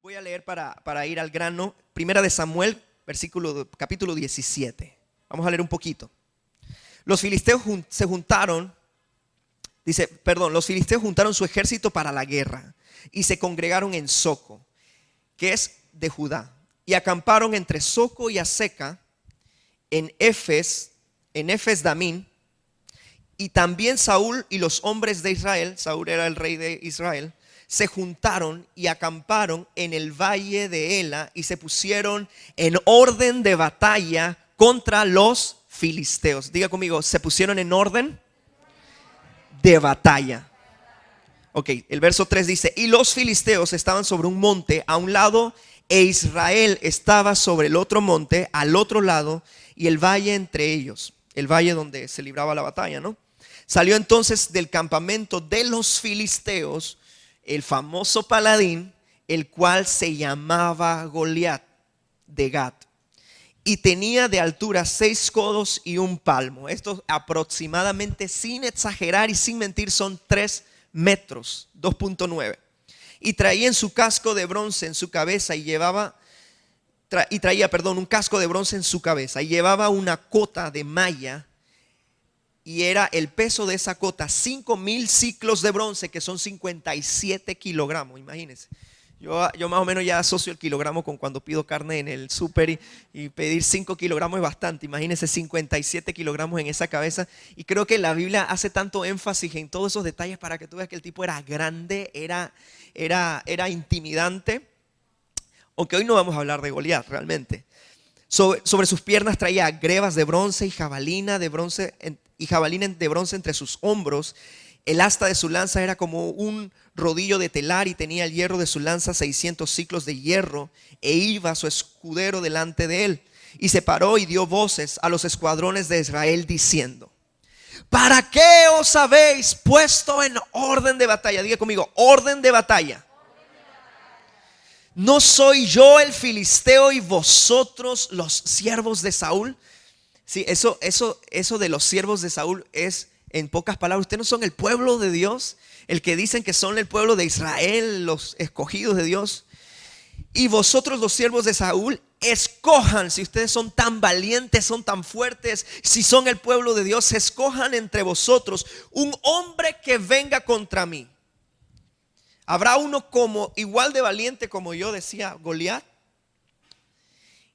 Voy a leer para ir al grano. Primera de Samuel, capítulo 17. Vamos a leer un poquito. Los filisteos los filisteos juntaron su ejército para la guerra y se congregaron en Soco, que es de Judá, y acamparon entre Soco y Aseca, en Efes Damín. Y también Saúl y los hombres de Israel, Saúl era el rey de Israel, se juntaron y acamparon en el valle de Ela y se pusieron en orden de batalla contra los filisteos. Diga conmigo, se pusieron en orden de batalla. Ok, el verso 3 dice: y los filisteos estaban sobre un monte a un lado, e Israel estaba sobre el otro monte al otro lado, y el valle entre ellos, el valle donde se libraba la batalla, ¿no? Salió entonces del campamento de los filisteos el famoso paladín, el cual se llamaba Goliat de Gat, y tenía de altura 6 codos y 1 palmo. Esto aproximadamente, sin exagerar y sin mentir, son 3 metros, 2.9. Y traía en su casco de bronce en su cabeza traía un casco de bronce en su cabeza, y llevaba una cota de malla, y era el peso de esa cota 5,000 ciclos de bronce, que son 57 kilogramos. Imagínense. Yo más o menos ya asocio el kilogramo con cuando pido carne en el súper, y pedir 5 kilogramos es bastante. Imagínense 57 kilogramos en esa cabeza. Y creo que la Biblia hace tanto énfasis en todos esos detalles para que tú veas que el tipo era grande, era intimidante. Aunque hoy no vamos a hablar de Goliat realmente. Sobre sus piernas traía grebas de bronce y jabalina de bronce entre sus hombros. El asta de su lanza era como un rodillo de telar, y tenía el hierro de su lanza 600 ciclos de hierro, e iba su escudero delante de él. Y se paró y dio voces a los escuadrones de Israel diciendo: ¿para qué os habéis puesto en orden de batalla? Diga conmigo, orden de batalla. ¿No soy yo el filisteo y vosotros los siervos de Saúl? Sí, eso de los siervos de Saúl es, en pocas palabras, ustedes no son el pueblo de Dios, el que dicen que son el pueblo de Israel, los escogidos de Dios. Y vosotros los siervos de Saúl, escojan, si ustedes son tan valientes, son tan fuertes, si son el pueblo de Dios, escojan entre vosotros un hombre que venga contra mí. ¿Habrá uno como igual de valiente como yo, decía Goliat?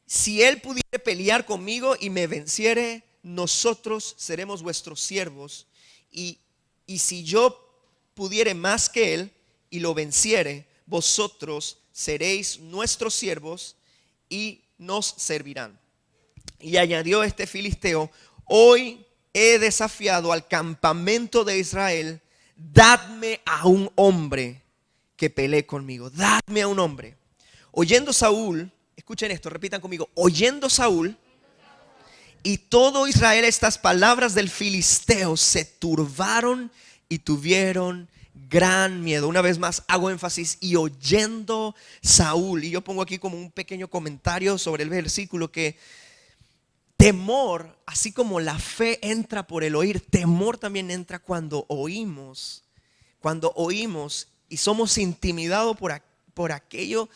Si él pudiera pelear conmigo y me venciere, nosotros seremos vuestros siervos. Y si yo pudiere más que él y lo venciere, vosotros seréis nuestros siervos y nos servirán. Y añadió este filisteo: hoy he desafiado al campamento de Israel, dadme a un hombre que pelee conmigo, dadme a un hombre. Oyendo Saúl, escuchen esto, repitan conmigo: oyendo Saúl y todo Israel estas palabras del filisteo, se turbaron y tuvieron gran miedo. Una vez más hago énfasis: y oyendo Saúl. Y yo pongo aquí como un pequeño comentario sobre el versículo, que temor, así como la fe entra por el oír, temor también entra cuando oímos y somos intimidados por aquello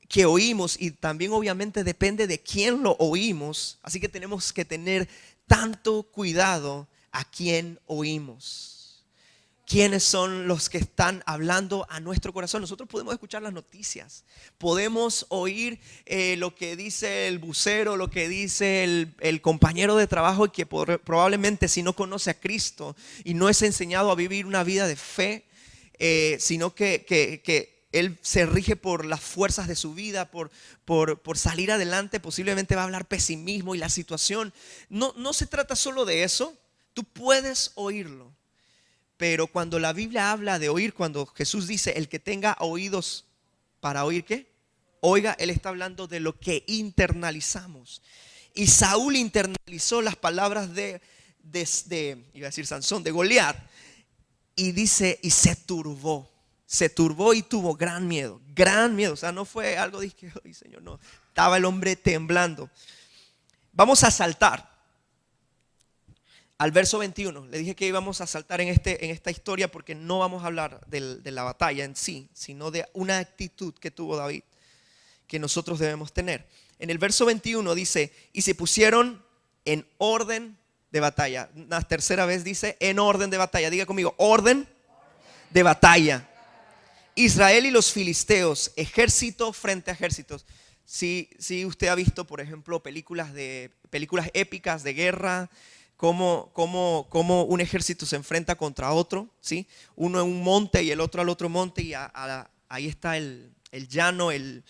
que oímos. Y también obviamente depende de quién lo oímos, así que tenemos que tener tanto cuidado a quién oímos. ¿Quiénes son los que están hablando a nuestro corazón? Nosotros podemos escuchar las noticias, podemos oír lo que dice el vocero, lo que dice el compañero de trabajo, y que probablemente, si no conoce a Cristo y no es enseñado a vivir una vida de fe, sino que él se rige por las fuerzas de su vida, por salir adelante, posiblemente va a hablar pesimismo. Y la situación no se trata solo de eso. Tú puedes oírlo, pero cuando la Biblia habla de oír, cuando Jesús dice: el que tenga oídos para oír, ¿qué? Oiga, él está hablando de lo que internalizamos. Y Saúl internalizó las palabras iba a decir Sansón, de Goliat. Y dice, y se turbó y tuvo gran miedo. O sea, no fue algo de que, ay, Señor, no. Estaba el hombre temblando. Vamos a saltar al verso 21. Le dije que íbamos a saltar en esta historia, porque no vamos a hablar de la batalla en sí, sino de una actitud que tuvo David. que nosotros debemos tener. En el verso 21 dice, y se pusieron en orden de batalla. Una tercera vez dice, en orden de batalla. Diga conmigo, orden de batalla. Israel y los filisteos, ejército frente a ejércitos. Si usted ha visto, por ejemplo, películas épicas de guerra, cómo un ejército se enfrenta contra otro, ¿sí? Uno en un monte y el otro al otro monte, y ahí está el llano, el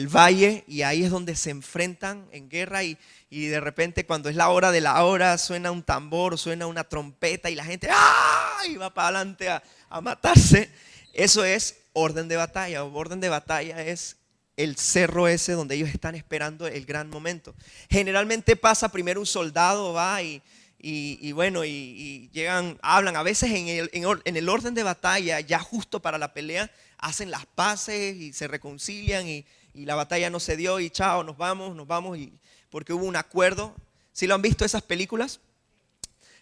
valle, y ahí es donde se enfrentan en guerra, y de repente cuando es la hora de la hora suena un tambor, suena una trompeta y la gente ¡ah! Y va para adelante a matarse. Eso es orden de batalla. Orden de batalla es el cerro ese donde ellos están esperando el gran momento. Generalmente pasa primero un soldado, va y llegan, hablan. A veces en el orden de batalla, ya justo para la pelea, hacen las paces y se reconcilian y la batalla no se dio y chao, nos vamos porque hubo un acuerdo. ¿Sí lo han visto esas películas?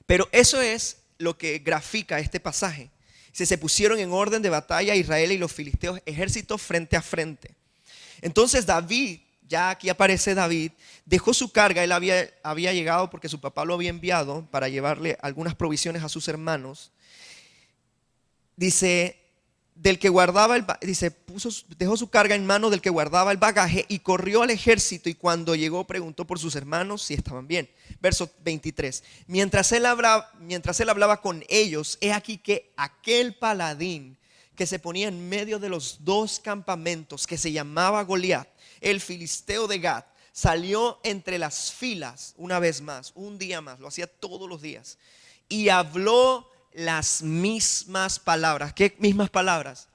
Pero eso es lo que grafica este pasaje. Se pusieron en orden de batalla Israel y los filisteos, ejércitos frente a frente. Entonces David, ya aquí aparece David, dejó su carga. Él había llegado porque su papá lo había enviado para llevarle algunas provisiones a sus hermanos. Dice, dejó su carga en mano del que guardaba el bagaje y corrió al ejército, y cuando llegó preguntó por sus hermanos si estaban bien. Verso 23. Mientras él hablaba con ellos, he aquí que aquel paladín que se ponía en medio de los dos campamentos, que se llamaba Goliat, el filisteo de Gat, salió entre las filas una vez más, un día más, lo hacía todos los días, y habló las mismas palabras. ¿Qué mismas palabras?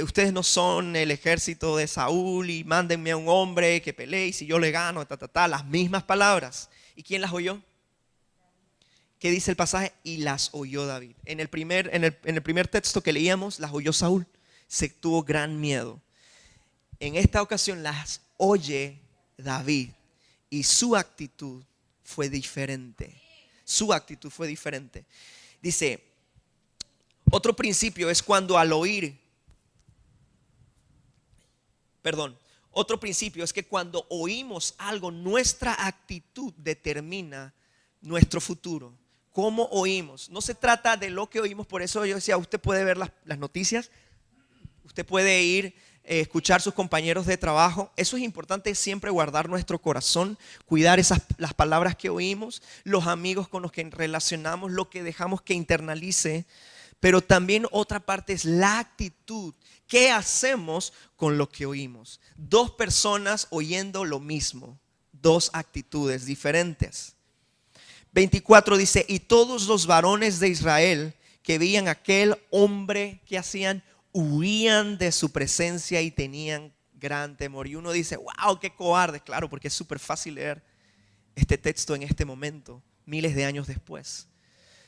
Ustedes no son el ejército de Saúl y mándenme a un hombre que pelee y si yo le gano, las mismas palabras. ¿Y quién las oyó? ¿Qué dice el pasaje? Y las oyó David. En el primer texto que leíamos, las oyó Saúl. Se tuvo gran miedo. En esta ocasión las oye David y su actitud fue diferente. Su actitud fue diferente. Dice, otro principio es cuando otro principio es que cuando oímos algo, nuestra actitud determina nuestro futuro. ¿Cómo oímos? No se trata de lo que oímos. Por eso yo decía, usted puede ver las noticias, usted puede ir escuchar sus compañeros de trabajo. Eso es importante, siempre guardar nuestro corazón, cuidar las palabras que oímos, los amigos con los que relacionamos, lo que dejamos que internalice. Pero también otra parte es la actitud. ¿Qué hacemos con lo que oímos? Dos personas oyendo lo mismo, dos actitudes diferentes. 24 dice, y todos los varones de Israel que veían aquel hombre, que hacían, huían de su presencia y tenían gran temor. Y uno dice, wow, qué cobarde. Claro, porque es súper fácil leer este texto en este momento, miles de años después.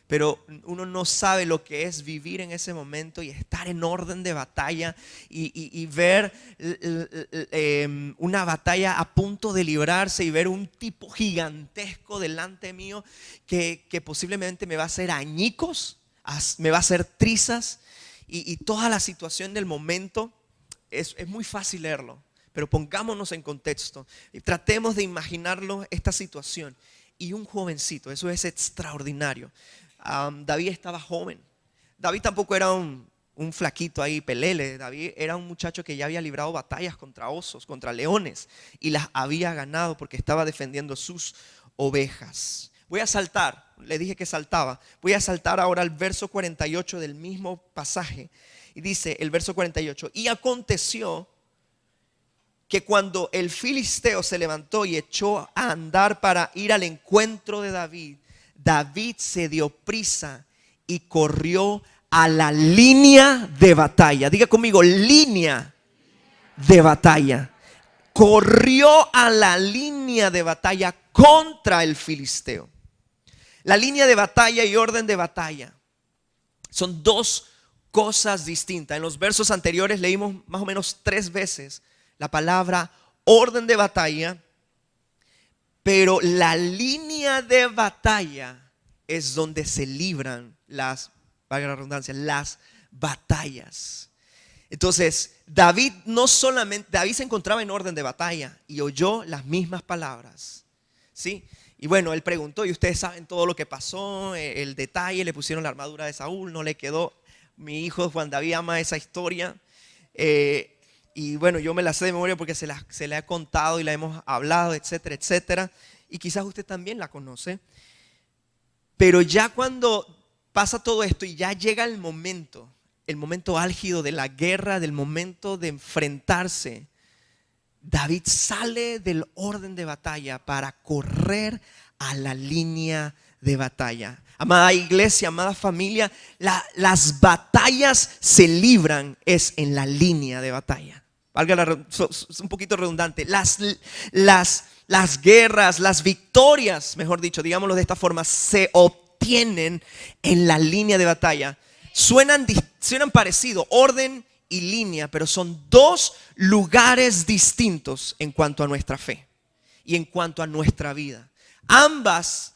Pero uno no sabe lo que es vivir en ese momento y estar en orden de batalla y ver una batalla a punto de librarse y ver un tipo gigantesco delante mío que posiblemente me va a hacer añicos, me va a hacer trizas, y toda la situación del momento es muy fácil leerlo. Pero pongámonos en contexto y tratemos de imaginarlo, esta situación. Y un jovencito, eso es extraordinario. David estaba joven. David tampoco era un flaquito ahí pelele. David era un muchacho que ya había librado batallas contra osos, contra leones, y las había ganado porque estaba defendiendo sus ovejas. Voy a saltar, le dije que saltaba. Voy a saltar ahora al verso 48 del mismo pasaje. Y dice el verso 48, y aconteció que cuando el filisteo se levantó y echó a andar para ir al encuentro de David, David se dio prisa y corrió a la línea de batalla. Diga conmigo, línea de batalla. Corrió a la línea de batalla contra el filisteo. La línea de batalla y orden de batalla son dos cosas distintas. En los versos anteriores leímos más o menos 3 veces la palabra orden de batalla. Pero la línea de batalla es donde se libran valga la redundancia, las batallas. Entonces, David se encontraba en orden de batalla y oyó las mismas palabras, ¿sí? Y bueno, él preguntó, y ustedes saben todo lo que pasó, el detalle, le pusieron la armadura de Saúl, no le quedó. Mi hijo Juan David ama esa historia. Y bueno, yo me la sé de memoria porque se la he contado y la hemos hablado, etcétera, etcétera. Y quizás usted también la conoce. Pero ya cuando pasa todo esto y ya llega el momento álgido de la guerra, del momento de enfrentarse, David sale del orden de batalla para correr a la línea de batalla. Amada iglesia, amada familia, las batallas se libran es en la línea de batalla. Es un poquito redundante. Las guerras, las victorias, mejor dicho, digámoslo de esta forma, se obtienen en la línea de batalla. Suenan parecido, orden y línea, pero son dos lugares distintos en cuanto a nuestra fe y en cuanto a nuestra vida. Ambas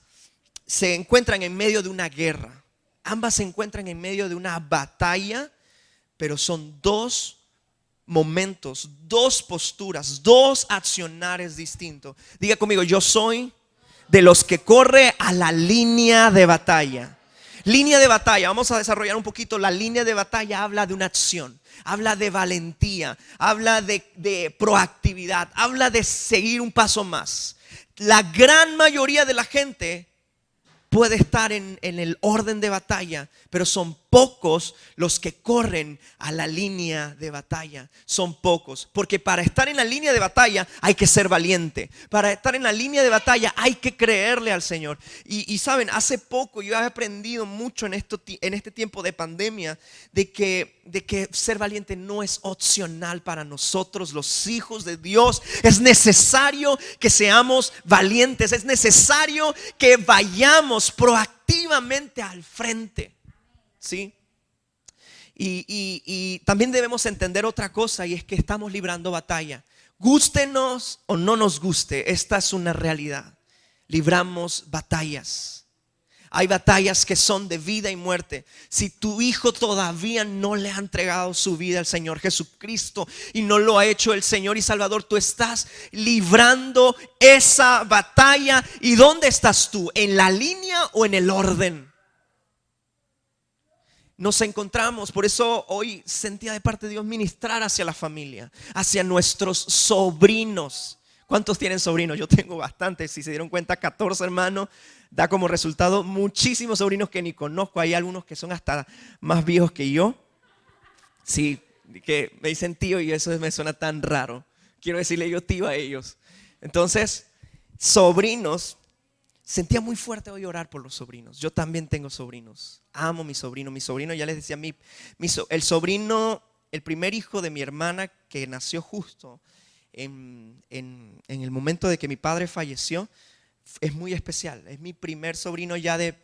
se encuentran en medio de una guerra, ambas se encuentran en medio de una batalla, pero son dos momentos, dos posturas, dos accionares distintos. Diga conmigo, yo soy de los que corre a la línea de batalla. Línea de batalla, vamos a desarrollar un poquito. La línea de batalla habla de una acción, habla de valentía, habla de proactividad, habla de seguir un paso más. La gran mayoría de la gente puede estar en el orden de batalla, pero son pocos los que corren a la línea de batalla. Son pocos, porque para estar en la línea de batalla hay que ser valiente. Para estar en la línea de batalla hay que creerle al Señor. Y saben, hace poco yo he aprendido mucho en este tiempo de pandemia de que ser valiente no es opcional para nosotros, los hijos de Dios. Es necesario que seamos valientes, es necesario que vayamos proactivamente al frente, ¿sí? Y también debemos entender otra cosa, y es que estamos librando batalla. Gústenos o no nos guste, esta es una realidad. Libramos batallas. Hay batallas que son de vida y muerte. Si tu hijo todavía no le ha entregado su vida al Señor Jesucristo y no lo ha hecho el Señor y Salvador, tú estás librando esa batalla. ¿Y dónde estás tú? ¿En la línea o en el orden? Nos encontramos, por eso hoy sentía de parte de Dios ministrar hacia la familia, hacia nuestros sobrinos. ¿Cuántos tienen sobrinos? Yo tengo bastantes, si se dieron cuenta, 14 hermanos. Da como resultado muchísimos sobrinos que ni conozco. Hay algunos que son hasta más viejos que yo. Sí, que me dicen tío y eso me suena tan raro. Quiero decirle yo tío a ellos. Entonces, sobrinos, sentía muy fuerte hoy orar por los sobrinos. Yo también tengo sobrinos. Amo a mi sobrino. Mi sobrino, ya les decía, el sobrino, el primer hijo de mi hermana que nació justo en el momento de que mi padre falleció, es muy especial. Es mi primer sobrino ya de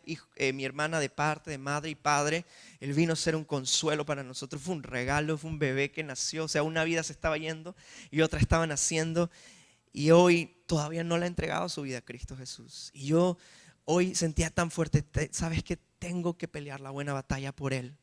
mi hermana de parte de madre y padre. Él vino a ser un consuelo para nosotros. Fue un regalo, fue un bebé que nació. O sea, una vida se estaba yendo y otra estaba naciendo. Y hoy todavía no le ha entregado su vida a Cristo Jesús. Y yo hoy sentía tan fuerte, ¿sabes qué? Tengo que pelear la buena batalla por él,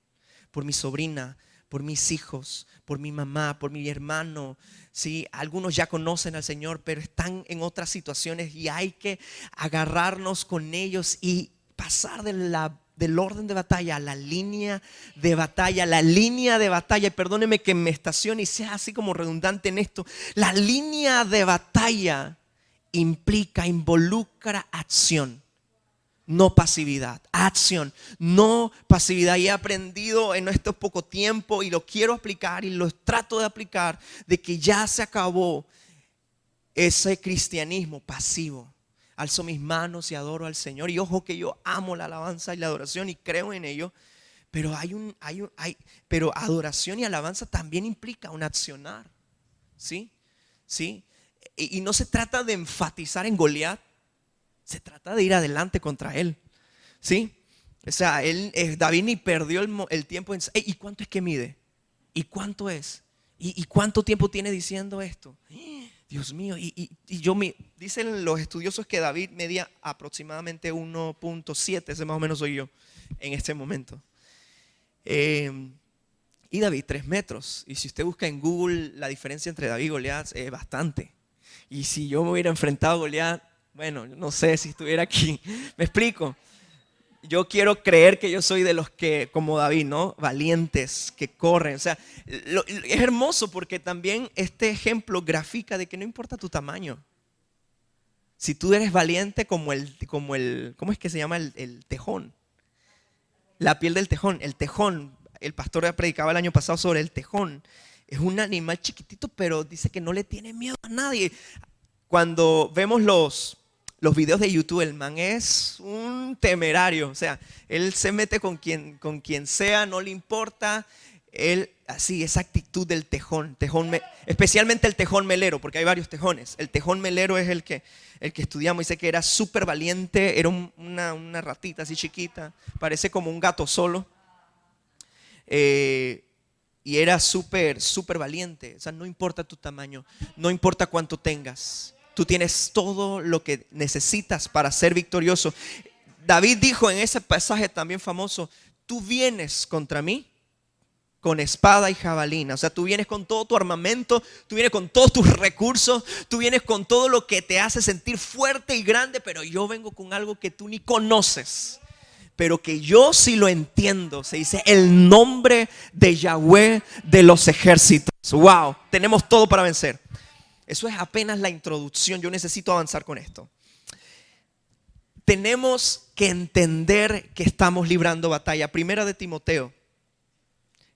por mi sobrina, por mis hijos, por mi mamá, por mi hermano. Sí, algunos ya conocen al Señor, pero están en otras situaciones y hay que agarrarnos con ellos y pasar del orden de batalla a la línea de batalla. La línea de batalla, y perdóneme que me estacione y sea así como redundante en esto. La línea de batalla involucra acción. No pasividad, acción, no pasividad. Y he aprendido en este poco tiempo y lo quiero aplicar y lo trato de aplicar, de que ya se acabó ese cristianismo pasivo. Alzo mis manos y adoro al Señor. Y ojo que yo amo la alabanza y la adoración y creo en ello. Pero pero adoración y alabanza también implica un accionar. ¿Sí? ¿Sí? Y no se trata de enfatizar en Goliat. Se trata de ir adelante contra él, ¿sí? O sea, David ni perdió el tiempo en, ¿y cuánto es que mide? ¿Y cuánto es? ¿Y cuánto tiempo tiene diciendo esto? Dios mío, dicen los estudiosos que David medía aproximadamente 1.7, ese más o menos soy yo en este momento. Y David 3 metros. Y si usted busca en Google la diferencia entre David y Goliat es bastante. Y si yo me hubiera enfrentado a Goliat, bueno, no sé si estuviera aquí. ¿Me explico? Yo quiero creer que yo soy de los que, como David, ¿no? Valientes, que corren. O sea, es hermoso porque también este ejemplo grafica de que no importa tu tamaño. Si tú eres valiente como ¿cómo es que se llama el tejón? La piel del tejón. El tejón, el pastor predicaba el año pasado sobre el tejón. Es un animal chiquitito, pero dice que no le tiene miedo a nadie. Cuando vemos los videos de YouTube, el man es un temerario. O sea, él se mete con quien sea, no le importa. Él, así, esa actitud del tejón, especialmente el tejón melero, porque hay varios tejones. El tejón melero es el que estudiamos. Dice que era súper valiente, era una ratita así chiquita, parece como un gato solo. Y era súper, súper valiente. O sea, no importa tu tamaño, no importa cuánto tengas. Tú tienes todo lo que necesitas para ser victorioso. David dijo en ese pasaje también famoso, tú vienes contra mí con espada y jabalina. O sea, tú vienes con todo tu armamento, tú vienes con todos tus recursos, tú vienes con todo lo que te hace sentir fuerte y grande, pero yo vengo con algo que tú ni conoces, pero que yo sí lo entiendo. Se dice el nombre de Yahweh de los ejércitos. Wow, tenemos todo para vencer. Eso es apenas la introducción. Yo necesito avanzar con esto. Tenemos que entender que estamos librando batalla. Primera de Timoteo.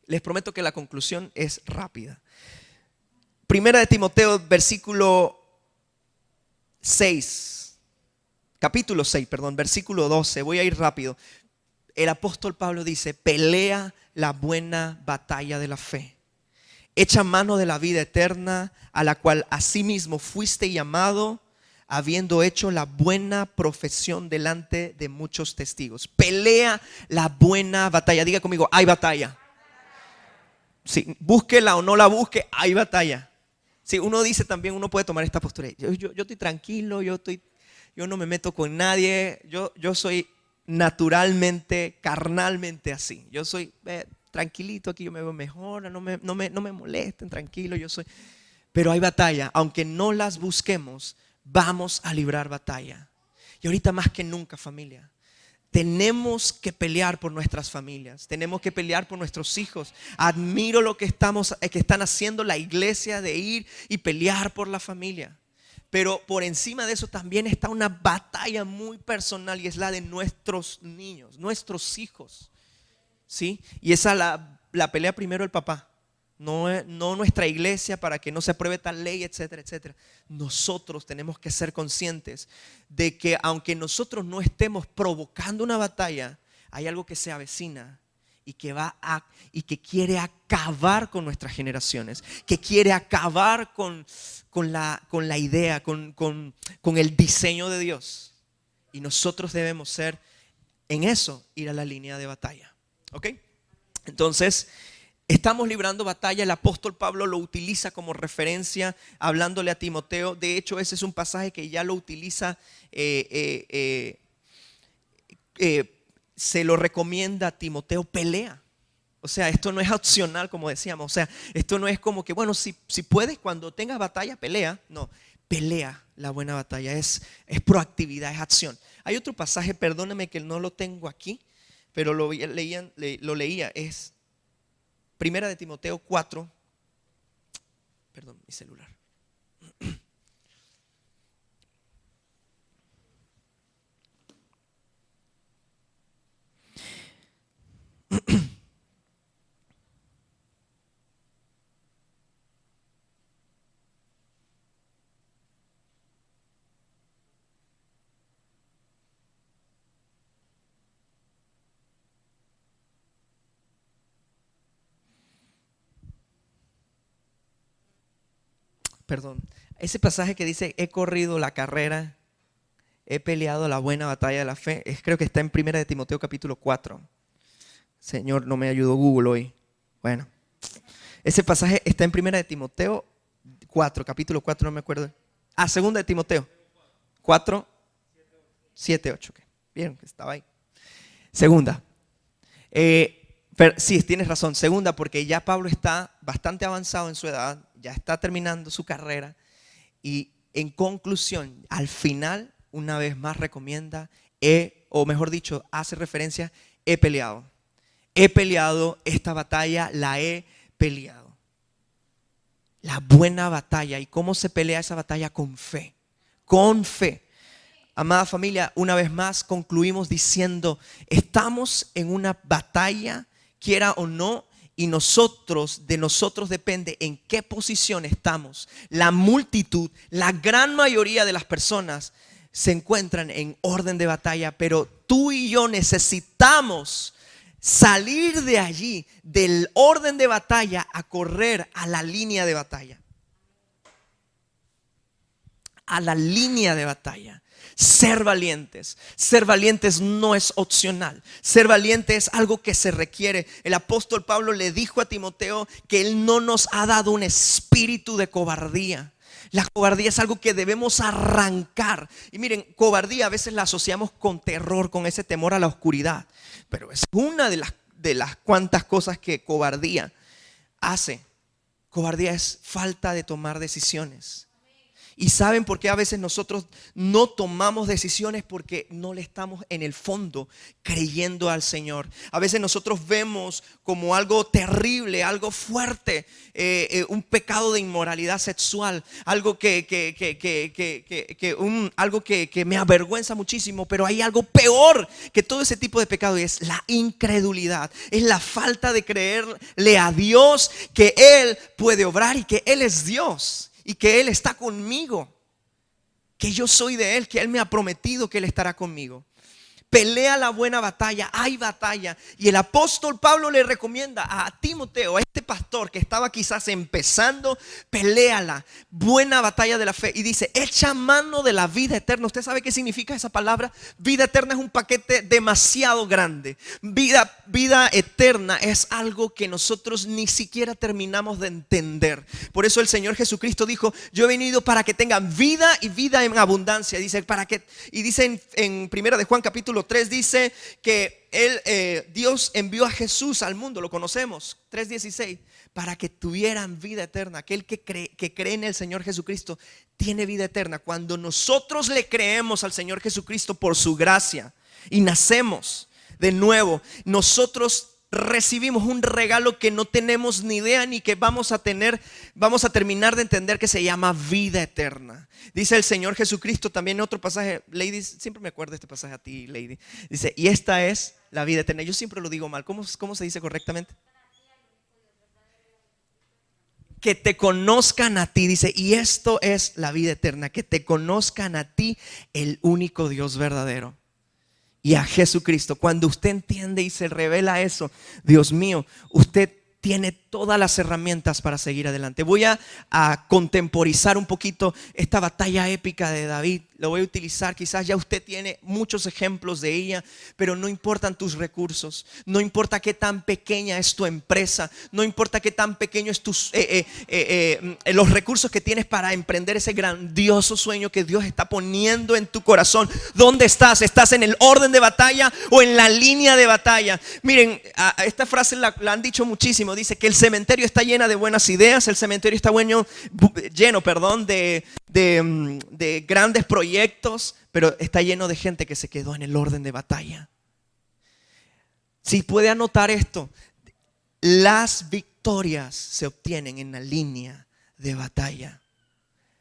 Les prometo que la conclusión es rápida. Primera de Timoteo, versículo 6. Capítulo 6, perdón, versículo 12. Voy a ir rápido. El apóstol Pablo dice, pelea la buena batalla de la fe. Echa mano de la vida eterna, a la cual asimismo fuiste llamado, habiendo hecho la buena profesión delante de muchos testigos. Pelea la buena batalla. Diga conmigo, hay batalla. Sí, búsquela o no la busque, hay batalla. Sí, uno dice también, uno puede tomar esta postura. Yo estoy tranquilo, yo no me meto con nadie. Yo soy naturalmente, carnalmente así. Yo soy tranquilito aquí, yo me veo mejor, no me molesten, tranquilo, yo soy. Pero hay batalla, aunque no las busquemos, vamos a librar batalla. Y ahorita más que nunca, familia, tenemos que pelear por nuestras familias, tenemos que pelear por nuestros hijos. Admiro lo que están haciendo la iglesia de ir y pelear por la familia. Pero por encima de eso también está una batalla muy personal y es la de nuestros niños, nuestros hijos. ¿Sí? Y esa la pelea primero el papá. No nuestra iglesia para que no se apruebe tal ley, etcétera, etcétera. Nosotros tenemos que ser conscientes de que aunque nosotros no estemos provocando una batalla, hay algo que se avecina y que quiere acabar con nuestras generaciones, que quiere acabar con la idea, con el diseño de Dios. Y nosotros debemos ser en eso, ir a la línea de batalla. ¿Ok? Entonces, estamos librando batalla. El apóstol Pablo lo utiliza como referencia hablándole a Timoteo. De hecho, ese es un pasaje que ya lo utiliza, se lo recomienda a Timoteo, pelea. O sea, esto no es opcional, como decíamos. O sea, esto no es como que, bueno, si puedes, cuando tengas batalla, pelea. No, pelea la buena batalla. Es proactividad, es acción. Hay otro pasaje, perdóneme que no lo tengo aquí, pero lo leía, es Primera de Timoteo 4. Perdón, mi celular. Perdón, ese pasaje que dice, he corrido la carrera, he peleado la buena batalla de la fe, creo que está en Primera de Timoteo capítulo 4. Señor, no me ayudó Google hoy. Bueno, ese pasaje está en Primera de Timoteo 4, capítulo 4, no me acuerdo. Segunda de Timoteo 4, 7, 8. Okay. Vieron que estaba ahí. Segunda. Pero, sí, tienes razón. Segunda, porque ya Pablo está bastante avanzado en su edad, ya está terminando su carrera y en conclusión, al final, una vez más recomienda, o mejor dicho, hace referencia, he peleado. He peleado esta batalla, la he peleado. La buena batalla. ¿Y cómo se pelea esa batalla? Con fe. Con fe. Amada familia, una vez más concluimos diciendo, estamos en una batalla, quiera o no, y de nosotros depende en qué posición estamos. La multitud, la gran mayoría de las personas se encuentran en orden de batalla, pero tú y yo necesitamos salir de allí, del orden de batalla, a correr a la línea de batalla. A la línea de batalla. Ser valientes. Ser valientes no es opcional. Ser valiente es algo que se requiere. El apóstol Pablo le dijo a Timoteo que él no nos ha dado un espíritu de cobardía. La cobardía es algo que debemos arrancar. Y miren, cobardía a veces la asociamos con terror, con ese temor a la oscuridad. Pero es una de las cuantas cosas que cobardía hace. Cobardía es falta de tomar decisiones. ¿Y saben por qué a veces nosotros no tomamos decisiones? Porque no le estamos en el fondo creyendo al Señor. A veces nosotros vemos como algo terrible, algo fuerte, un pecado de inmoralidad sexual, algo algo que me avergüenza muchísimo, pero hay algo peor que todo ese tipo de pecado y es la incredulidad. Es la falta de creerle a Dios que Él puede obrar y que Él es Dios. Y que Él está conmigo, que yo soy de Él, que Él me ha prometido que Él estará conmigo. Pelea la buena batalla, hay batalla. Y el apóstol Pablo le recomienda a Timoteo, a este pastor que estaba quizás empezando, peléala, buena batalla de la fe. Y dice, echa mano de la vida eterna. ¿Usted sabe qué significa esa palabra? Vida eterna es un paquete demasiado grande. Vida eterna es algo que nosotros ni siquiera terminamos de entender. Por eso el Señor Jesucristo dijo, yo he venido para que tengan vida y vida en abundancia. Dice, y dice en primera de Juan capítulo 3 dice que Dios envió a Jesús al mundo, lo conocemos, 3:16, para que tuvieran vida eterna. Aquel que cree en el Señor Jesucristo tiene vida eterna. Cuando nosotros le creemos al Señor Jesucristo por su gracia y nacemos de nuevo, nosotros recibimos un regalo que no tenemos ni idea ni que vamos a terminar de entender, que se llama vida eterna. Dice el Señor Jesucristo también en otro pasaje, Lady, siempre me acuerdo de este pasaje a ti, Lady. Dice, y esta es la vida eterna. Yo siempre lo digo mal. ¿Cómo se dice correctamente? Que te conozcan a ti, dice, y esto es la vida eterna, que te conozcan a ti, el único Dios verdadero, y a Jesucristo. Cuando usted entiende y se revela eso, Dios mío, usted tiene todas las herramientas para seguir adelante. Voy a contemporizar un poquito esta batalla épica de David. Lo voy a utilizar, quizás ya usted tiene muchos ejemplos de ella, pero no importan tus recursos, no importa qué tan pequeña es tu empresa, no importa qué tan pequeño es los recursos que tienes para emprender ese grandioso sueño que Dios está poniendo en tu corazón. ¿Dónde estás? ¿Estás en el orden de batalla o en la línea de batalla? Miren, esta frase la han dicho muchísimo. Dice que el cementerio está lleno de buenas ideas, el cementerio está lleno de grandes proyectos, pero está lleno de gente que se quedó en el orden de batalla. Si puede anotar esto, las victorias se obtienen en la línea de batalla.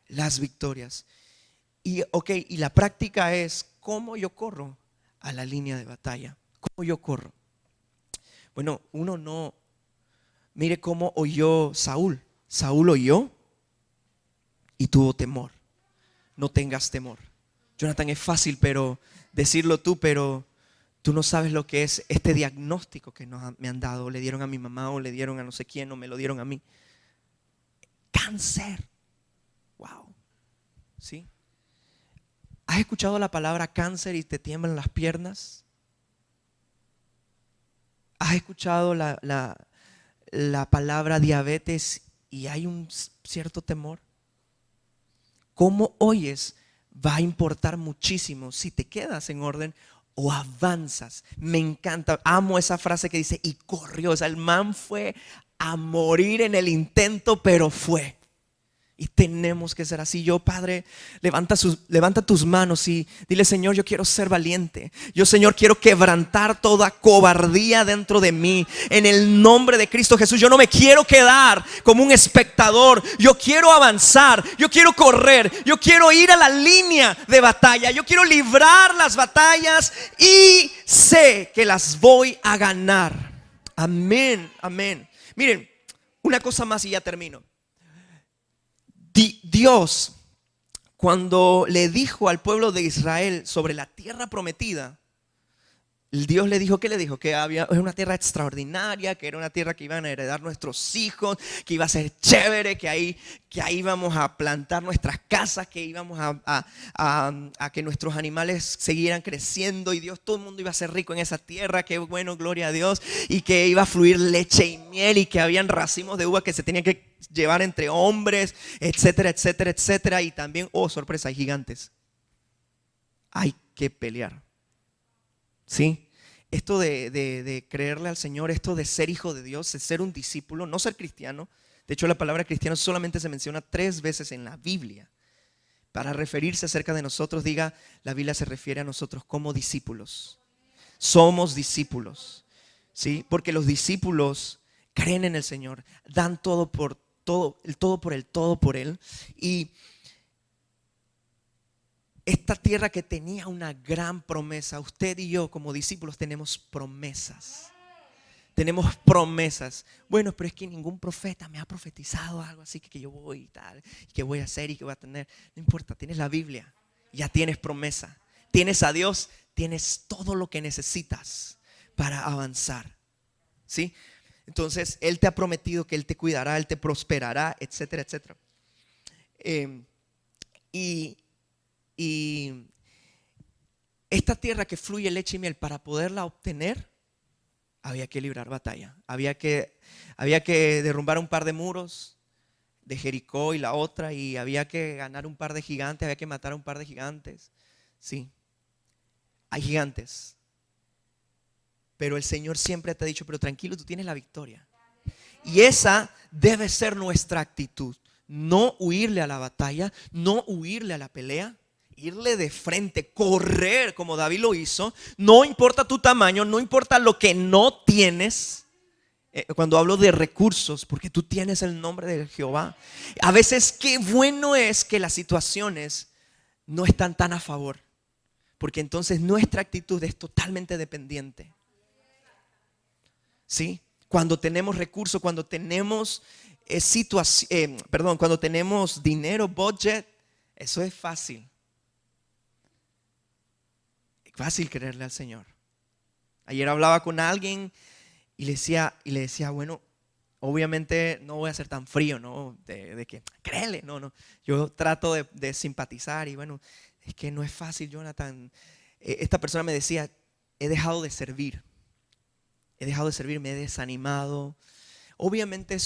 Las victorias. Y la práctica es, ¿cómo yo corro a la línea de batalla? ¿Cómo yo corro? Bueno, uno no. Mire cómo oyó Saúl. Saúl oyó y tuvo temor. No tengas temor. Jonathan, es fácil decirlo tú, pero tú no sabes lo que es este diagnóstico que me han dado. Le dieron a mi mamá o le dieron a no sé quién o me lo dieron a mí. Cáncer. Wow. ¿Sí? ¿Has escuchado la palabra cáncer y te tiemblan las piernas? ¿Has escuchado la palabra diabetes y hay un cierto temor? Cómo oyes va a importar muchísimo si te quedas en orden o avanzas. Me encanta, amo esa frase que dice y corrió. O sea, el man fue a morir en el intento, pero fue. Y tenemos que ser así. Yo, Padre, levanta tus manos y dile: Señor, yo quiero ser valiente. Yo, Señor, quiero quebrantar toda cobardía dentro de mí. En el nombre de Cristo Jesús, yo no me quiero quedar como un espectador. Yo quiero avanzar, yo quiero correr, yo quiero ir a la línea de batalla. Yo quiero librar las batallas y sé que las voy a ganar. Amén, amén. Miren, una cosa más y ya termino. Dios, cuando le dijo al pueblo de Israel sobre la tierra prometida, Dios le dijo, ¿qué le dijo? Que era una tierra extraordinaria, que era una tierra que iban a heredar nuestros hijos, que iba a ser chévere, que ahí íbamos a plantar nuestras casas, que íbamos a que nuestros animales siguieran creciendo y Dios, todo el mundo iba a ser rico en esa tierra, qué bueno, gloria a Dios, y que iba a fluir leche y miel y que habían racimos de uva que se tenían que llevar entre hombres, etcétera, etcétera, etcétera. Y también, oh sorpresa, hay gigantes. Hay que pelear. ¿Sí? Esto de creerle al Señor, esto de ser hijo de Dios, de ser un discípulo, no ser cristiano. De hecho, la palabra cristiano solamente se menciona 3 veces en la Biblia. Para referirse acerca de nosotros, diga, la Biblia se refiere a nosotros como discípulos. Somos discípulos, ¿sí? Porque los discípulos creen en el Señor, dan todo por todo, el todo por Él, todo por Él. Y esta tierra que tenía una gran promesa, usted y yo como discípulos tenemos promesas. Tenemos promesas. Bueno, pero es que ningún profeta me ha profetizado algo así que yo voy y tal, y que voy a hacer y que voy a tener. No importa, tienes la Biblia, ya tienes promesa. Tienes a Dios, tienes todo lo que necesitas para avanzar. ¿Sí? Entonces, Él te ha prometido que Él te cuidará, Él te prosperará, etcétera, etcétera. Y esta tierra que fluye leche y miel, para poderla obtener, había que librar batalla. Había que derrumbar un par de muros de Jericó y la otra, y había que ganar un par de gigantes, había que matar a un par de gigantes. Sí, hay gigantes. Pero el Señor siempre te ha dicho, pero tranquilo, tú tienes la victoria. Y esa debe ser nuestra actitud. No huirle a la batalla, no huirle a la pelea. Irle de frente, correr como David lo hizo. No importa tu tamaño, no importa lo que no tienes. Cuando hablo de recursos, porque tú tienes el nombre de Jehová. A veces qué bueno es que las situaciones no están tan a favor, porque entonces nuestra actitud es totalmente dependiente. ¿Sí? Cuando tenemos recursos, cuando tenemos cuando tenemos dinero, budget, eso es fácil. Fácil creerle al Señor. Ayer hablaba con alguien y le decía, bueno, obviamente no voy a ser tan frío, ¿no? De que créele, no. Yo trato de simpatizar y bueno, es que no es fácil, Jonathan. Esta persona me decía, he dejado de servir, me he desanimado. Obviamente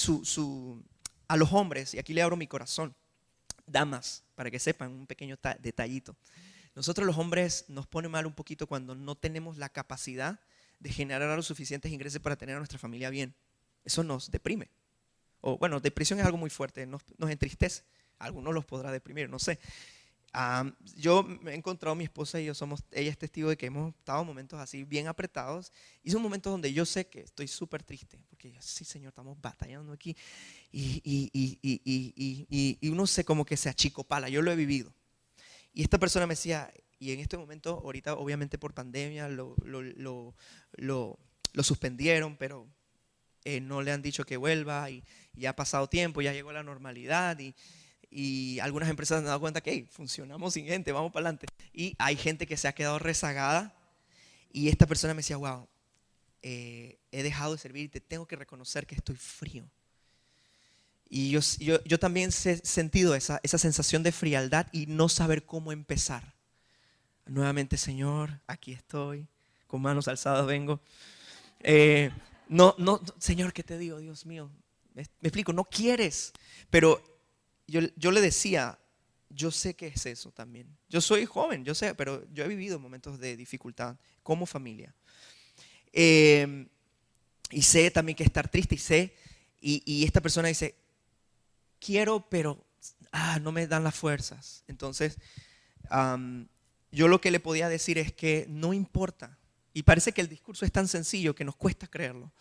a los hombres, y aquí le abro mi corazón, damas, para que sepan un pequeño detallito. Nosotros los hombres nos pone mal un poquito cuando no tenemos la capacidad de generar los suficientes ingresos para tener a nuestra familia bien. Eso nos deprime. O bueno, depresión es algo muy fuerte, nos entristece. Algunos los podrá deprimir, no sé. Yo me he encontrado, mi esposa y yo ella es testigo de que hemos estado en momentos así bien apretados. Y son momentos donde yo sé que estoy súper triste, porque yo, sí, Señor, estamos batallando aquí. Y uno como que se achicopala, yo lo he vivido. Y esta persona me decía, y en este momento, ahorita obviamente por pandemia lo suspendieron, pero no le han dicho que vuelva y ya ha pasado tiempo, ya llegó la normalidad y algunas empresas se han dado cuenta que hey, funcionamos sin gente, vamos para adelante. Y hay gente que se ha quedado rezagada y esta persona me decía, wow, he dejado de servir y te tengo que reconocer que estoy frío. Y yo también he sentido esa sensación de frialdad y no saber cómo empezar. Nuevamente, Señor, aquí estoy, con manos alzadas vengo. No, Señor, ¿qué te digo? Dios mío, me explico, no quieres. Pero yo le decía, yo sé que es eso también. Yo soy joven, yo sé, pero yo he vivido momentos de dificultad como familia. Y sé también que estar triste y esta persona dice, quiero, pero no me dan las fuerzas. Entonces, yo lo que le podía decir es que no importa. Y parece que el discurso es tan sencillo que nos cuesta creerlo.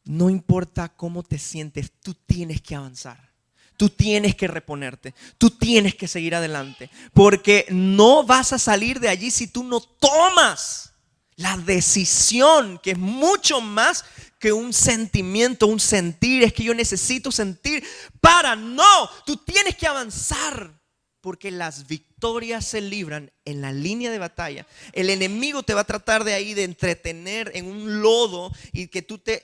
No importa cómo te sientes, tú tienes que avanzar. Tú tienes que reponerte, tú tienes que seguir adelante, porque no vas a salir de allí si tú no tomas la decisión, que es mucho más que un sentimiento, un sentir. Es que yo necesito sentir tú tienes que avanzar, porque las victorias se libran en la línea de batalla. El enemigo te va a tratar de ahí de entretener en un lodo y que tú te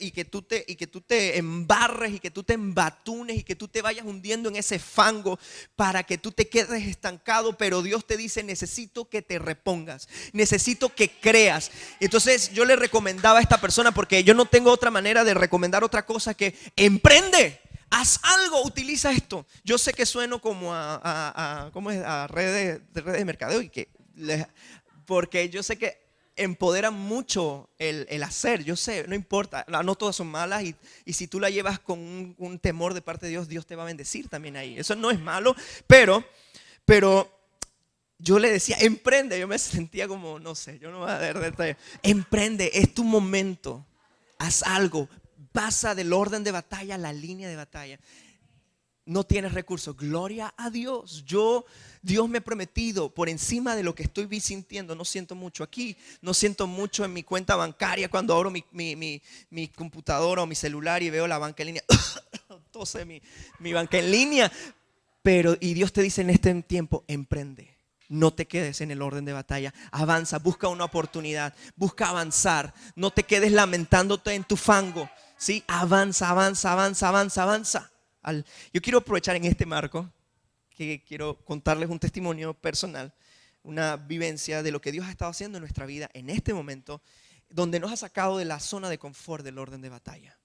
embarres y que tú te embatunes y que tú te vayas hundiendo en ese fango para que tú te quedes estancado. Pero Dios te dice, necesito que te repongas, necesito que creas. Entonces yo le recomendaba a esta persona, porque yo no tengo otra manera de recomendar otra cosa que emprende. Haz algo, utiliza esto. Yo sé que sueno como a redes de mercadeo porque yo sé que empodera mucho el hacer. Yo sé, no importa, no todas son malas y si tú la llevas con un temor de parte de Dios, Dios te va a bendecir también ahí. Eso no es malo, pero yo le decía, emprende. Yo me sentía como, no sé, yo no voy a dar detalles. Emprende, es tu momento. Haz algo. Pasa del orden de batalla a la línea de batalla. No tienes recursos, gloria a Dios. Dios me ha prometido, por encima de lo que estoy sintiendo, no siento mucho aquí, no siento mucho en mi cuenta bancaria cuando abro mi computadora o mi celular y veo la banca en línea. Entonces mi banca en línea. Y Dios te dice en este tiempo, emprende. No te quedes en el orden de batalla. Avanza, busca una oportunidad, busca avanzar. No te quedes lamentándote en tu fango. ¿Sí? Avanza. Yo quiero aprovechar en este marco que quiero contarles un testimonio personal, una vivencia de lo que Dios ha estado haciendo en nuestra vida en este momento, donde nos ha sacado de la zona de confort del orden de batalla.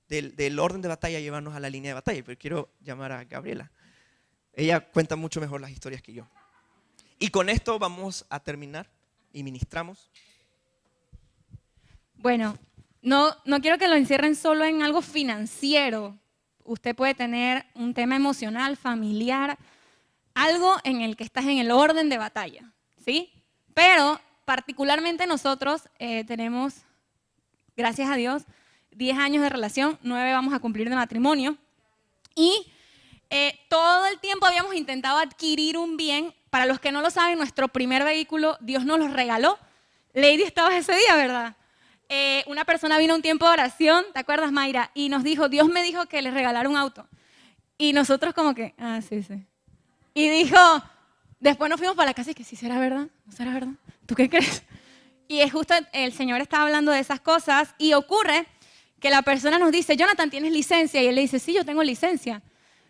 Del orden de batalla, llevarnos a la línea de batalla. Pero quiero llamar a Gabriela. Ella cuenta mucho mejor las historias que yo. Y con esto vamos a terminar y ministramos. Bueno, no quiero que lo encierren solo en algo financiero. Usted puede tener un tema emocional, familiar, algo en el que estás en el orden de batalla, ¿sí? Pero particularmente nosotros tenemos, gracias a Dios, 10 años de relación, 9 vamos a cumplir de matrimonio. Y todo el tiempo habíamos intentado adquirir un bien. Para los que no lo saben, nuestro primer vehículo, Dios nos lo regaló. Lady, estabas ese día, ¿verdad? Una persona vino a un tiempo de oración, ¿te acuerdas, Mayra? Y nos dijo, Dios me dijo que les regalara un auto. Y nosotros como que, sí. Y dijo, después nos fuimos para la casa y que sí, ¿será verdad? ¿No será verdad? ¿Tú qué crees? Y es justo, el Señor estaba hablando de esas cosas y ocurre que la persona nos dice, Jonathan, ¿tienes licencia? Y él le dice, sí, yo tengo licencia.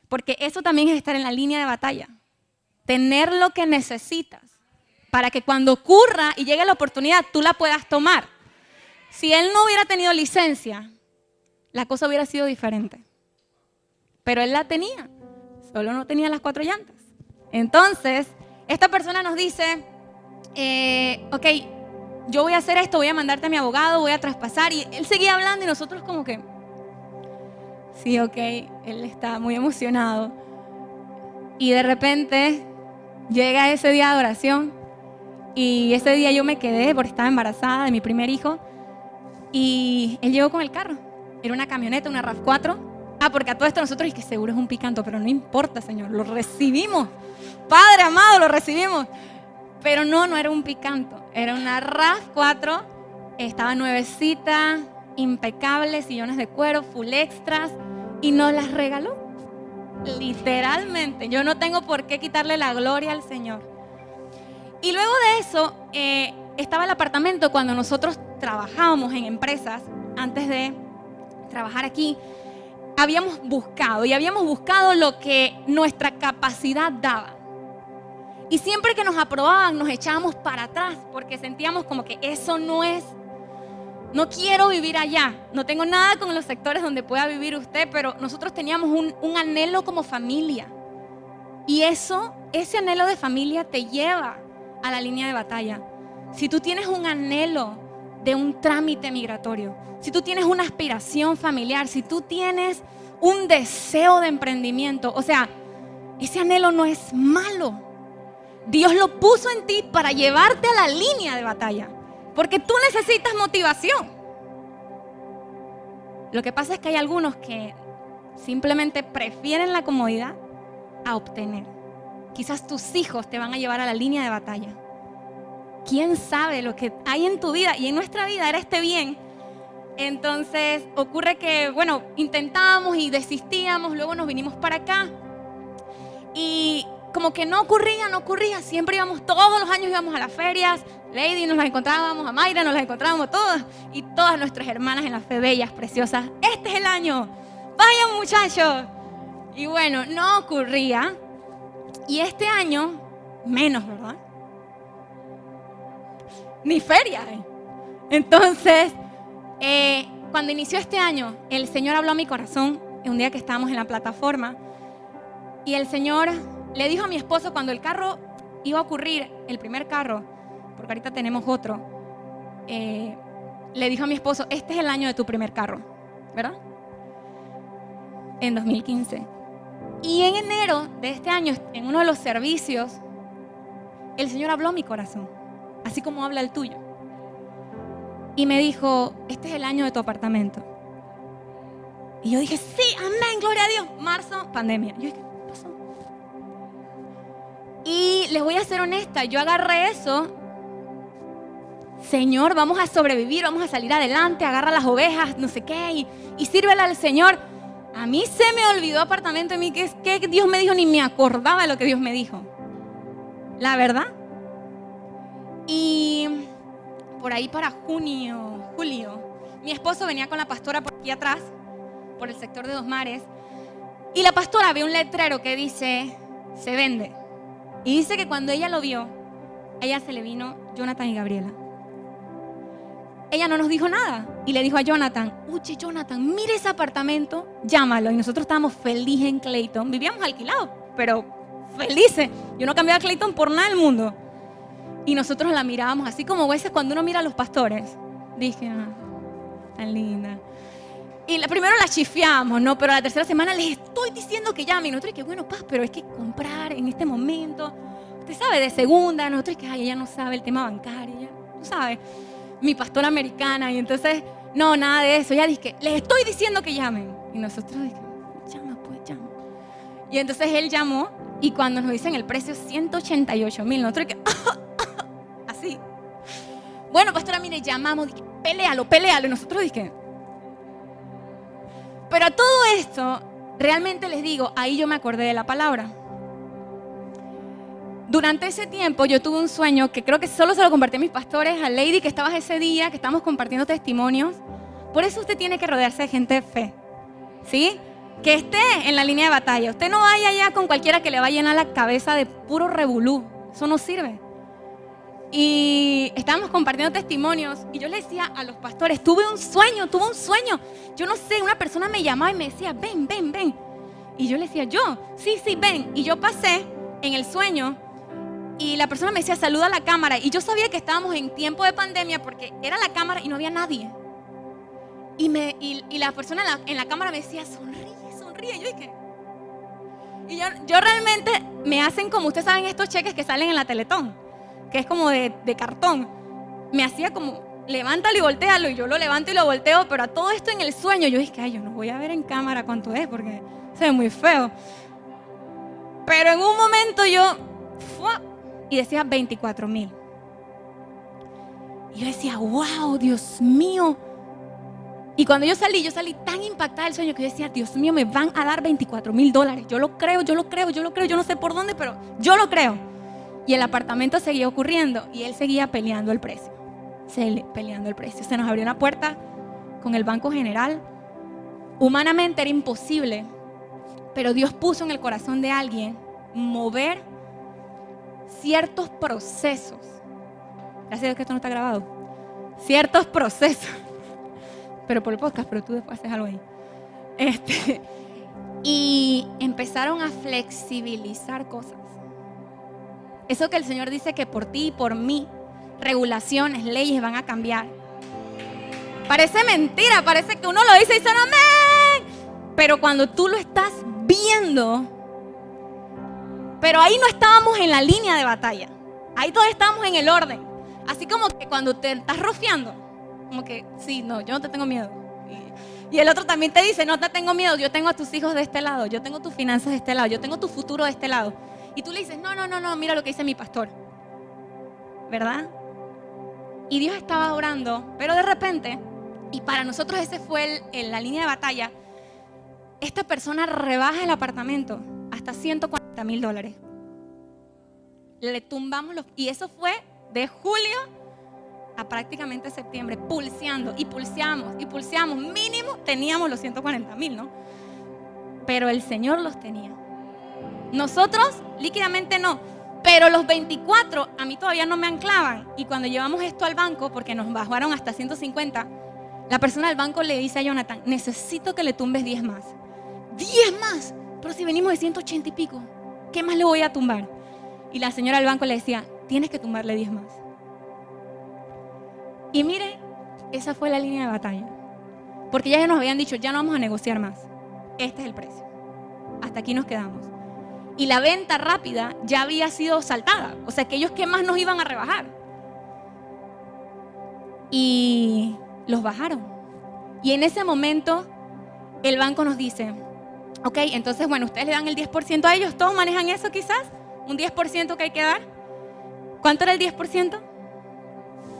Porque eso también es estar en la línea de batalla. Tener lo que necesitas para que cuando ocurra y llegue la oportunidad, tú la puedas tomar. Si él no hubiera tenido licencia, la cosa hubiera sido diferente. Pero él la tenía, solo no tenía las 4 llantas. Entonces, esta persona nos dice, ok, yo voy a hacer esto, voy a mandarte a mi abogado, voy a traspasar. Y él seguía hablando y nosotros como que, sí, ok, él está muy emocionado. Y de repente llega ese día de oración y ese día yo me quedé porque estaba embarazada de mi primer hijo. Y él llegó con el carro. Era una camioneta, una RAV4. Porque a todo esto nosotros, y que seguro es un picanto, pero no importa, Señor, lo recibimos. Padre amado, lo recibimos. Pero no era un picanto. Era una RAV4. Estaba nuevecita, impecable, sillones de cuero, full extras. Y nos las regaló. Literalmente. Yo no tengo por qué quitarle la gloria al Señor. Y luego de eso, estaba el apartamento cuando nosotros trabajábamos en empresas. Antes de trabajar aquí, habíamos buscado lo que nuestra capacidad daba. Y siempre que nos aprobaban, nos echábamos para atrás porque sentíamos como que eso no quiero vivir allá. No tengo nada con los sectores donde pueda vivir usted, pero nosotros teníamos un anhelo como familia. Y ese anhelo de familia te lleva a la línea de batalla. Si tú tienes un anhelo de un trámite migratorio, si tú tienes una aspiración familiar, si tú tienes un deseo de emprendimiento, o sea, ese anhelo no es malo. Dios lo puso en ti para llevarte a la línea de batalla, porque tú necesitas motivación. Lo que pasa es que hay algunos que simplemente prefieren la comodidad a obtener. Quizás tus hijos te van a llevar a la línea de batalla. ¿Quién sabe lo que hay en tu vida? Y en nuestra vida era este bien. Entonces ocurre que, bueno, intentábamos y desistíamos, luego nos vinimos para acá. Y como que no ocurría. Siempre íbamos, todos los años íbamos a las ferias. Lady nos las encontrábamos, a Mayra nos las encontrábamos todas. Y todas nuestras hermanas en la fe, bellas, preciosas. Este es el año. Vayan, muchachos. Y bueno, no ocurría. Y este año, menos, ¿verdad? Ni feria hay. Entonces, cuando inició este año, el Señor habló a mi corazón un día que estábamos en la plataforma. Y el Señor le dijo a mi esposo cuando el carro iba a ocurrir, el primer carro, porque ahorita tenemos otro, le dijo a mi esposo, este es el año de tu primer carro, ¿verdad? En 2015. Y en enero de este año, en uno de los servicios, el Señor habló a mi corazón, así como habla el tuyo. Y me dijo, este es el año de tu apartamento. Y yo dije, sí, amén, gloria a Dios. Marzo, pandemia. Yo dije, ¿qué pasó? Y les voy a ser honesta, yo agarré eso. Señor, vamos a sobrevivir, vamos a salir adelante, agarra las ovejas, no sé qué, y sírvela al Señor. A mí se me olvidó apartamento, a mí que Dios me dijo, ni me acordaba de lo que Dios me dijo. La verdad. Y por ahí para julio, mi esposo venía con la pastora por aquí atrás, por el sector de Dos Mares, y la pastora ve un letrero que dice, se vende. Y dice que cuando ella lo vio, a ella se le vino Jonathan y Gabriela. Ella no nos dijo nada y le dijo a Jonathan, oye Jonathan, mira ese apartamento, llámalo. Y nosotros estábamos felices en Clayton, vivíamos alquilados, pero felices. Yo no cambiaba a Clayton por nada del mundo. Y nosotros la mirábamos así como a veces cuando uno mira a los pastores. Dije, tan linda. Y primero la chifiamos, ¿no? Pero la tercera semana les estoy diciendo que llamen. Y nosotros que bueno, paz, pero es que comprar en este momento, usted sabe, de segunda. Nosotros que, ay, ella no sabe el tema bancario, ella, tú sabes, mi pastora americana. Y entonces, no, nada de eso. Ella dice, les estoy diciendo que llamen. Y nosotros dije, llama, pues, llama. Y entonces él llamó y cuando nos dicen el precio, 188,000. Nosotros que, así. Bueno, pastora, mire, llamamos, dije, peléalo. Y nosotros dije, pero a todo esto, realmente les digo, ahí yo me acordé de la palabra. Durante ese tiempo yo tuve un sueño que creo que solo se lo compartí a mis pastores, a Lady que estabas ese día, que estábamos compartiendo testimonios. Por eso usted tiene que rodearse de gente de fe, ¿sí? Que esté en la línea de batalla. Usted no vaya allá con cualquiera que le va a llenar la cabeza de puro revolú. Eso no sirve. Y estábamos compartiendo testimonios y yo le decía a los pastores, tuve un sueño. Yo no sé, una persona me llamaba y me decía, ven. Y yo le decía, sí, ven. Y yo pasé en el sueño y la persona me decía, saluda a la cámara. Y yo sabía que estábamos en tiempo de pandemia porque era la cámara y no había nadie. Y la persona en la cámara me decía, sonríe. Y yo dije, y yo realmente me hacen como ustedes saben estos cheques que salen en la Teletón, que es como de cartón. Me hacía como, levántalo y voltealo, y yo lo levanto y lo volteo, pero a todo esto en el sueño, yo dije, ay, yo no voy a ver en cámara cuánto es, porque se ve muy feo. Pero en un momento yo, y decía 24,000. Y yo decía, wow, Dios mío. Y cuando yo salí tan impactada del sueño que yo decía, Dios mío, me van a dar $24,000. Yo lo creo, yo no sé por dónde, pero yo lo creo. Y el apartamento seguía ocurriendo y él seguía peleando el precio. Se nos abrió una puerta con el Banco General. Humanamente era imposible, pero Dios puso en el corazón de alguien mover ciertos procesos. Gracias a Dios que esto no está grabado. Ciertos procesos. Pero por el podcast, pero tú después haces algo ahí. Y empezaron a flexibilizar cosas. Eso que el Señor dice que por ti y por mí, regulaciones, leyes van a cambiar. Parece mentira, parece que uno lo dice y dicen amén. Pero cuando tú lo estás viendo, pero ahí no estábamos en la línea de batalla. Ahí todavía estábamos en el orden. Así como que cuando te estás rofeando, como que sí, no, yo no te tengo miedo. Y el otro también te dice, no te tengo miedo, yo tengo a tus hijos de este lado, yo tengo tus finanzas de este lado, yo tengo tu futuro de este lado. Y tú le dices, no, mira lo que dice mi pastor. ¿Verdad? Y Dios estaba orando, pero de repente, y para nosotros ese fue la línea de batalla, esta persona rebaja el apartamento hasta $140,000. Le tumbamos y eso fue de julio a prácticamente septiembre, pulseando y pulseamos. Mínimo teníamos los 140,000, ¿no? Pero el Señor los tenía. Nosotros líquidamente no, pero los 24 a mí todavía no me anclaban. Y cuando llevamos esto al banco, porque nos bajaron hasta 150, la persona del banco le dice a Jonathan, necesito que le tumbes 10 más. 10 más, pero si venimos de 180 y pico, ¿qué más le voy a tumbar? Y la señora del banco le decía, tienes que tumbarle 10 más. Y mire, esa fue la línea de batalla. Porque ya nos habían dicho, ya no vamos a negociar más. Este es el precio. Hasta aquí nos quedamos. Y la venta rápida ya había sido saltada. O sea, que ellos qué más nos iban a rebajar. Y los bajaron. Y en ese momento, el banco nos dice, ok, entonces, bueno, ustedes le dan el 10% a ellos. ¿Todos manejan eso quizás? ¿Un 10% que hay que dar? ¿Cuánto era el 10%?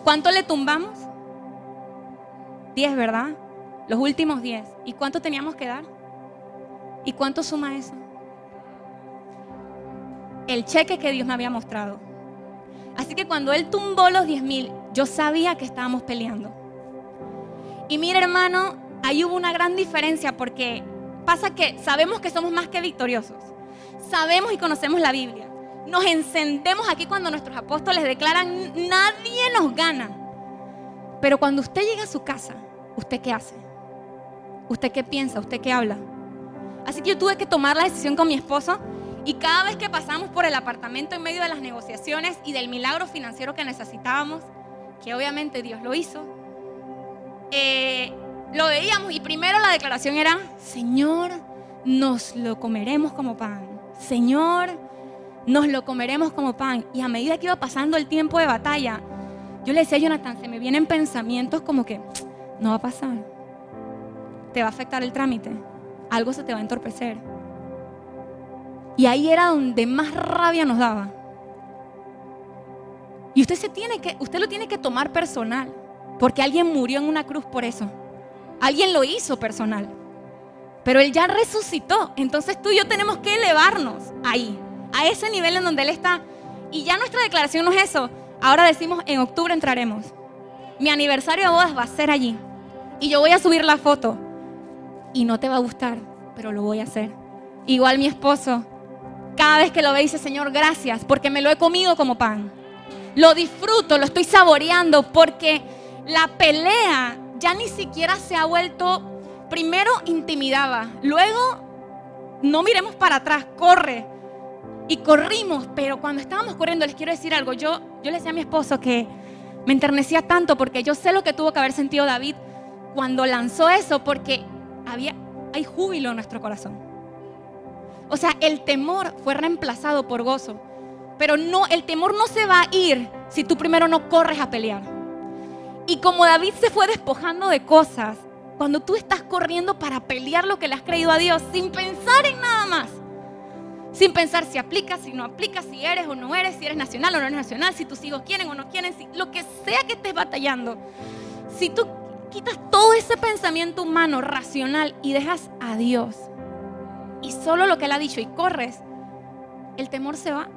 ¿Cuánto le tumbamos? 10, ¿verdad? Los últimos 10. ¿Y cuánto teníamos que dar? ¿Y cuánto suma eso? El cheque que Dios me había mostrado. Así que cuando Él tumbó los 10,000, yo sabía que estábamos peleando. Y mira, hermano, ahí hubo una gran diferencia porque pasa que sabemos que somos más que victoriosos. Sabemos y conocemos la Biblia. Nos encendemos aquí cuando nuestros apóstoles declaran, nadie nos gana. Pero cuando usted llega a su casa, ¿usted qué hace? ¿Usted qué piensa? ¿Usted qué habla? Así que yo tuve que tomar la decisión con mi esposo y cada vez que pasamos por el apartamento en medio de las negociaciones y del milagro financiero que necesitábamos, que obviamente Dios lo hizo, lo veíamos y primero la declaración era, Señor, nos lo comeremos como pan. Señor, nos lo comeremos como pan. Y a medida que iba pasando el tiempo de batalla, yo le decía a Jonathan, se me vienen pensamientos como que no va a pasar, te va a afectar el trámite, algo se te va a entorpecer. Y ahí era donde más rabia nos daba. Y usted lo tiene que tomar personal, porque alguien murió en una cruz por eso. Alguien lo hizo personal, pero Él ya resucitó. Entonces tú y yo tenemos que elevarnos ahí, a ese nivel en donde Él está. Y ya nuestra declaración no es eso. Ahora decimos, en octubre entraremos. Mi aniversario de bodas va a ser allí. Y yo voy a subir la foto. Y no te va a gustar, pero lo voy a hacer. Igual mi esposo, cada vez que lo ve dice, Señor, gracias, porque me lo he comido como pan. Lo disfruto, lo estoy saboreando, porque la pelea ya ni siquiera se ha vuelto, primero intimidaba, luego no miremos para atrás, corre. Y corrimos, pero cuando estábamos corriendo, les quiero decir algo, yo le decía a mi esposo que me enternecía tanto porque yo sé lo que tuvo que haber sentido David cuando lanzó eso, porque hay júbilo en nuestro corazón. O sea, el temor fue reemplazado por gozo, pero no, el temor no se va a ir si tú primero no corres a pelear. Y como David se fue despojando de cosas, cuando tú estás corriendo para pelear lo que le has creído a Dios, sin pensar en nada más, sin pensar si aplicas, si no aplicas, si eres o no eres, si eres nacional o no eres nacional, si tus hijos quieren o no quieren, lo que sea que estés batallando, si tú quitas todo ese pensamiento humano, racional y dejas a Dios y solo lo que Él ha dicho y corres, el temor se va.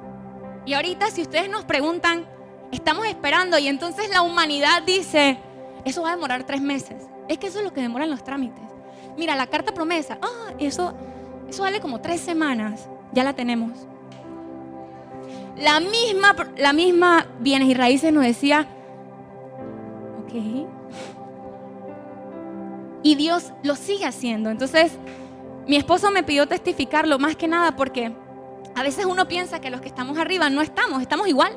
Y ahorita si ustedes nos preguntan, estamos esperando y entonces la humanidad dice, eso va a demorar 3 meses. Es que eso es lo que demoran los trámites. Mira, la carta promesa, eso vale como 3 semanas. Ya la tenemos. La misma bienes y raíces nos decía, ok. Y Dios lo sigue haciendo. Entonces, Mi esposo me pidió testificarlo más que nada porque a veces uno piensa que los que estamos arriba no estamos igual.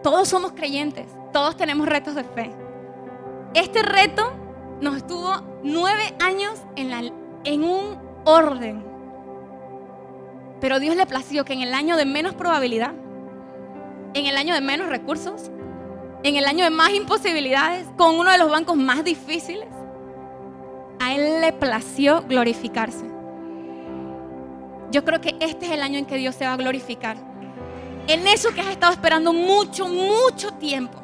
Todos somos creyentes, todos tenemos retos de fe. Este reto nos estuvo 9 años en un orden. Pero Dios le plació que en el año de menos probabilidad, en el año de menos recursos, en el año de más imposibilidades, con uno de los bancos más difíciles, a Él le plació glorificarse. Yo creo que este es el año en que Dios se va a glorificar. En eso que has estado esperando mucho, mucho tiempo.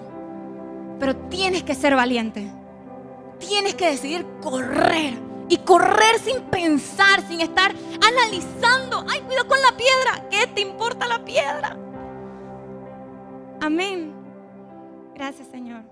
Pero tienes que ser valiente. Tienes que decidir correr. Y correr sin pensar, sin estar analizando. Ay, cuidado con la piedra. ¿Qué te importa la piedra? Amén. Gracias, Señor.